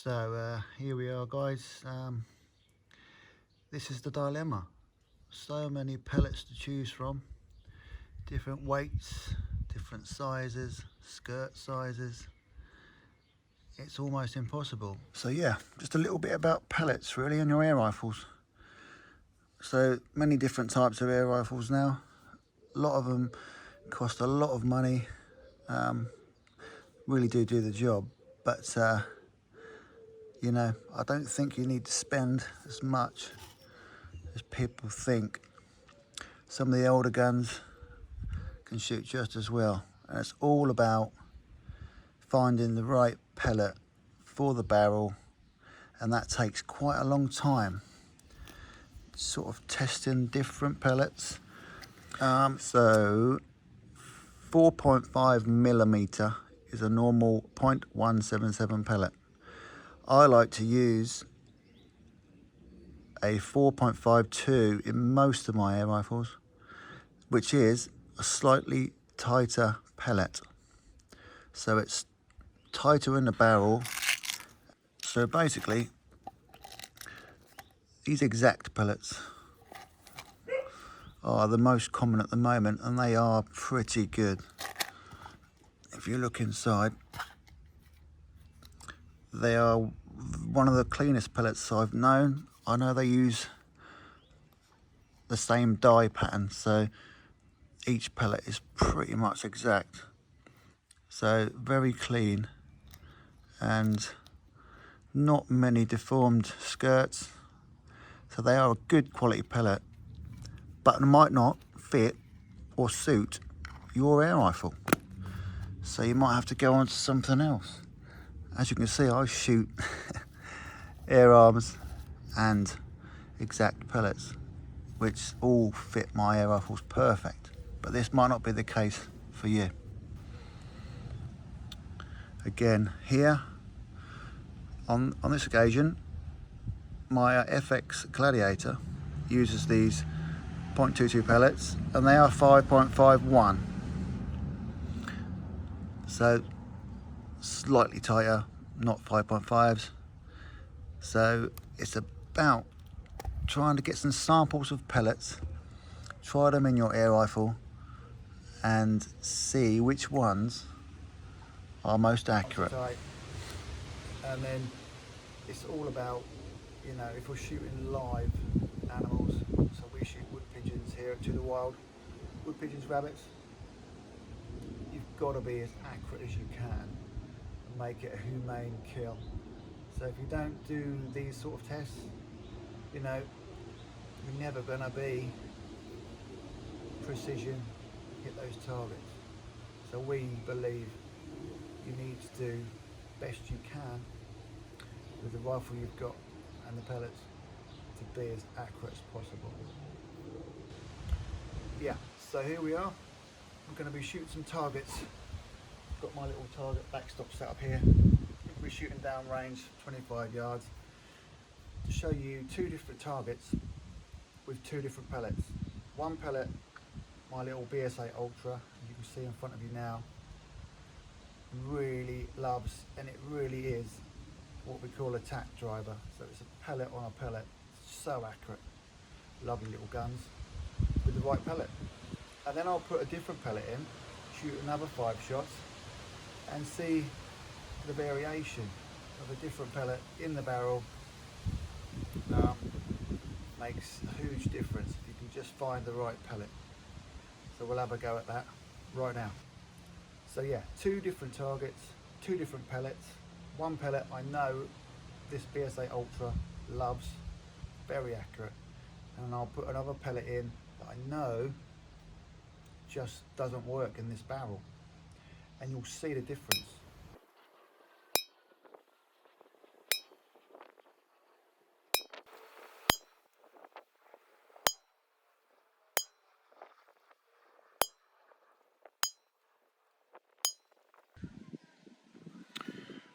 So here we are, guys. This is the dilemma. So many pellets to choose from, different weights, different sizes, skirt sizes. It's almost impossible. So yeah, just a little bit about pellets really on your air rifles. So many different types of air rifles now. A lot of them cost a lot of money. Really do the job, but you know, I don't think you need to spend as much as people think. Some of the older guns can shoot just as well, and it's all about finding the right pellet for the barrel, and that takes quite a long time, sort of testing different pellets. So 4.5 millimeter is a normal 0.177 pellet. I like to use a 4.52 in most of my air rifles, which is a slightly tighter pellet. So it's tighter in the barrel. So basically, these exact pellets are the most common at the moment, and they are pretty good. If you look inside, they are one of the cleanest pellets I've known. I know they use the same dye pattern, so each pellet is pretty much exact. So very clean and not many deformed skirts. So they are a good quality pellet, but it might not fit or suit your air rifle. So you might have to go on to something else. As you can see, I shoot air arms and exact pellets, which all fit my air rifles perfect. But this might not be the case for you. Again, here, on this occasion, my FX Gladiator uses these 0.22 pellets, and they are 5.51. So slightly tighter, not 5.5s. So it's about trying to get some samples of pellets, try them in your air rifle, and see which ones are most accurate. And then it's all about, you know, if we're shooting live animals, so we shoot wood pigeons here at To The Wild, wood pigeons, rabbits, you've got to be as accurate as you can and make it a humane kill. So if you don't do these sort of tests, you know, you're never going to be precision, hit those targets. So we believe you need to do best you can with the rifle you've got and the pellets to be as accurate as possible. Yeah, so here we are. I'm going to be shooting some targets. I've got my little target backstop set up here. We're shooting down range 25 yards to show you two different targets with two different pellets. One pellet, my little BSA Ultra, as you can see in front of you now, really loves, and it really is what we call a tack driver. So it's a pellet on a pellet, so accurate. Lovely little guns with the right pellet. And then I'll put a different pellet in, shoot another 5 shots, and see the variation of a different pellet in the barrel. Makes a huge difference if you can just find the right pellet. So we'll have a go at that right now. So yeah, two different targets, two different pellets. One pellet I know this BSA Ultra loves, very accurate. And I'll put another pellet in that I know just doesn't work in this barrel. And you'll see the difference.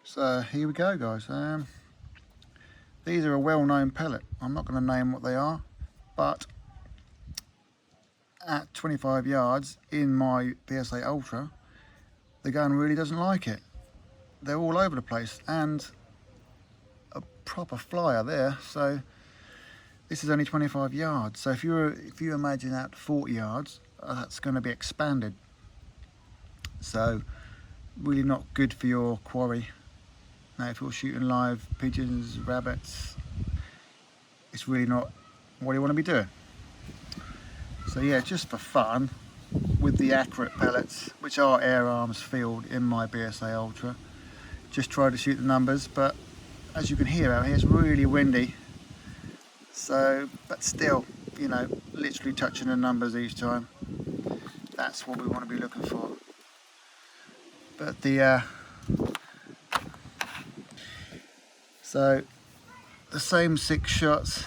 So here we go, guys. These are a well-known pellet. I'm not going to name what they are, but at 25 yards in my BSA Ultra, the gun really doesn't like it. They're all over the place, and proper flyer there. So this is only 25 yards. So if you imagine that 40 yards, that's going to be expanded. So really not good for your quarry. Now if you're shooting live pigeons, rabbits, it's really not what you want to be doing. So yeah, just for fun, with the accurate pellets, which are air arms field in my BSA Ultra, just try to shoot the numbers. But as you can hear out here, it's really windy. So, but still, you know, literally touching the numbers each time. That's what we want to be looking for. But so the same 6 shots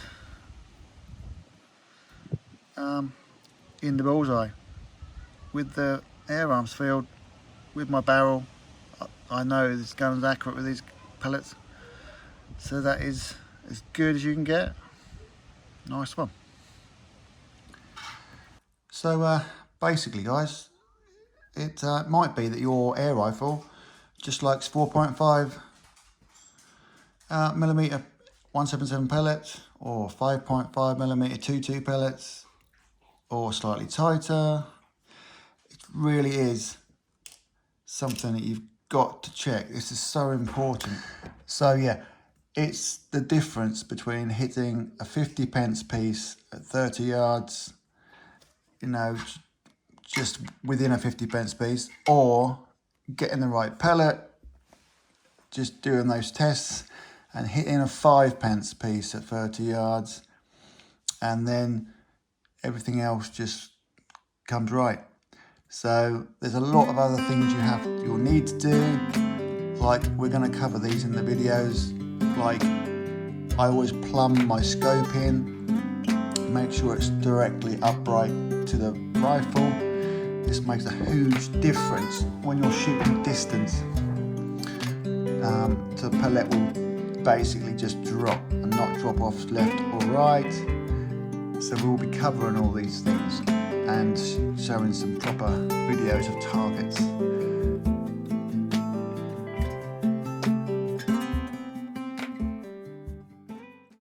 in the bullseye with the air arms field, with my barrel. I know this gun's accurate with these pellets, so that is as good as you can get. Nice one. So basically guys, it might be that your air rifle just likes 4.5 millimeter 177 pellets, or 5.5 millimeter 22 pellets, or slightly tighter. It really is something that you've got to check. This is so important. So yeah, it's the difference between hitting a 50p piece at 30 yards, you know, just within a 50p piece, or getting the right pellet, just doing those tests and hitting a 5p piece at 30 yards, and then everything else just comes right. So there's a lot of other things you'll need to do, like we're going to cover these in the videos. Like, I always plumb my scope in, make sure it's directly upright to the rifle. This makes a huge difference when you're shooting distance. The pellet will basically just drop and not drop off left or right. So we'll be covering all these things and showing some proper videos of targets.